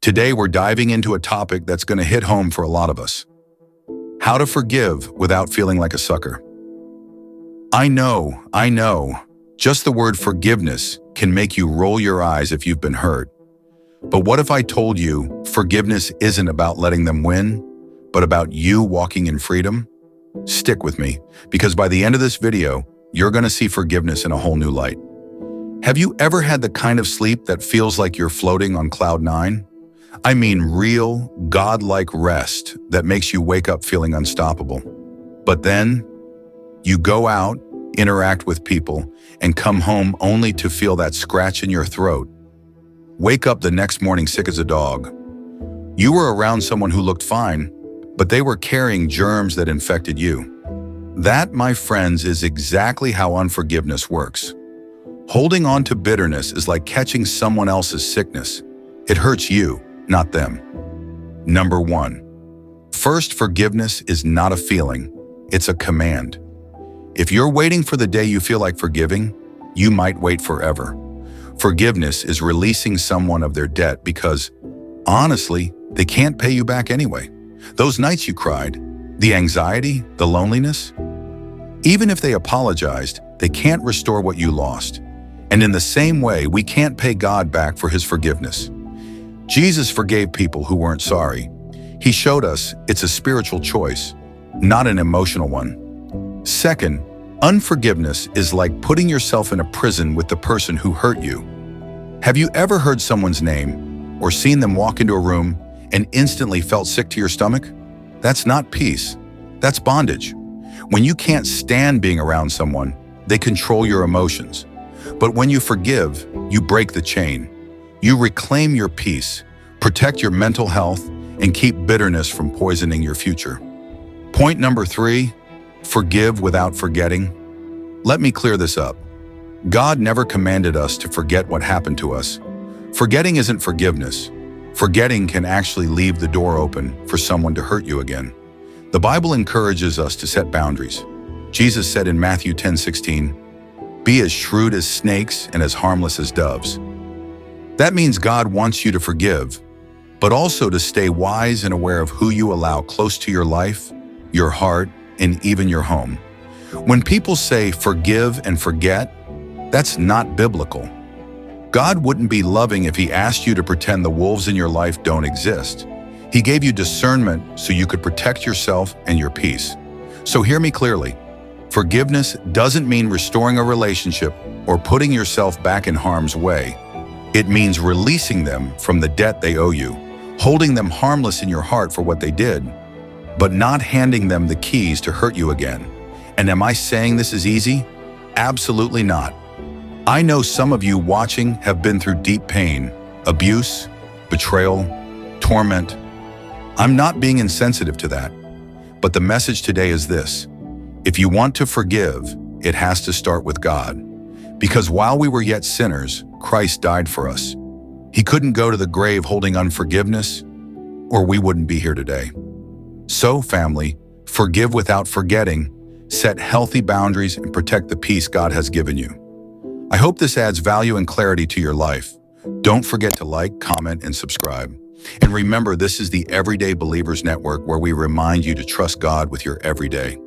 Today, we're diving into a topic that's going to hit home for a lot of us. How to forgive without feeling like a sucker. I know. Just the word forgiveness can make you roll your eyes if you've been hurt. But what if I told you forgiveness isn't about letting them win, but about you walking in freedom? Stick with me, because by the end of this video, you're going to see forgiveness in a whole new light. Have you ever had the kind of sleep that feels like you're floating on cloud nine? I mean real, God-like rest that makes you wake up feeling unstoppable. But then, you go out, interact with people, and come home only to feel that scratch in your throat. Wake up the next morning sick as a dog. You were around someone who looked fine, but they were carrying germs that infected you. That, my friends, is exactly how unforgiveness works. Holding on to bitterness is like catching someone else's sickness. It hurts you, not them. Number 1. First, forgiveness is not a feeling, it's a command. If you're waiting for the day you feel like forgiving, you might wait forever. Forgiveness is releasing someone of their debt because, honestly, they can't pay you back anyway. Those nights you cried, the anxiety, the loneliness, even if they apologized, they can't restore what you lost. And in the same way, we can't pay God back for his forgiveness. Jesus forgave people who weren't sorry. He showed us it's a spiritual choice, not an emotional one. Second, unforgiveness is like putting yourself in a prison with the person who hurt you. Have you ever heard someone's name or seen them walk into a room and instantly felt sick to your stomach? That's not peace. That's bondage. When you can't stand being around someone, they control your emotions. But when you forgive, you break the chain. You reclaim your peace, protect your mental health, and keep bitterness from poisoning your future. Point number 3, forgive without forgetting. Let me clear this up. God never commanded us to forget what happened to us. Forgetting isn't forgiveness. Forgetting can actually leave the door open for someone to hurt you again. The Bible encourages us to set boundaries. Jesus said in Matthew 10:16, "Be as shrewd as snakes and as harmless as doves." That means God wants you to forgive, but also to stay wise and aware of who you allow close to your life, your heart, and even your home. When people say forgive and forget, that's not biblical. God wouldn't be loving if he asked you to pretend the wolves in your life don't exist. He gave you discernment so you could protect yourself and your peace. So hear me clearly. Forgiveness doesn't mean restoring a relationship or putting yourself back in harm's way. It means releasing them from the debt they owe you, holding them harmless in your heart for what they did, but not handing them the keys to hurt you again. And am I saying this is easy? Absolutely not. I know some of you watching have been through deep pain, abuse, betrayal, torment. I'm not being insensitive to that, but the message today is this. If you want to forgive, it has to start with God. Because while we were yet sinners, Christ died for us. He couldn't go to the grave holding unforgiveness, or we wouldn't be here today. So, family, forgive without forgetting, set healthy boundaries, and protect the peace God has given you. I hope this adds value and clarity to your life. Don't forget to like, comment, and subscribe. And remember, this is the Everyday Believers Network, where we remind you to trust God with your everyday.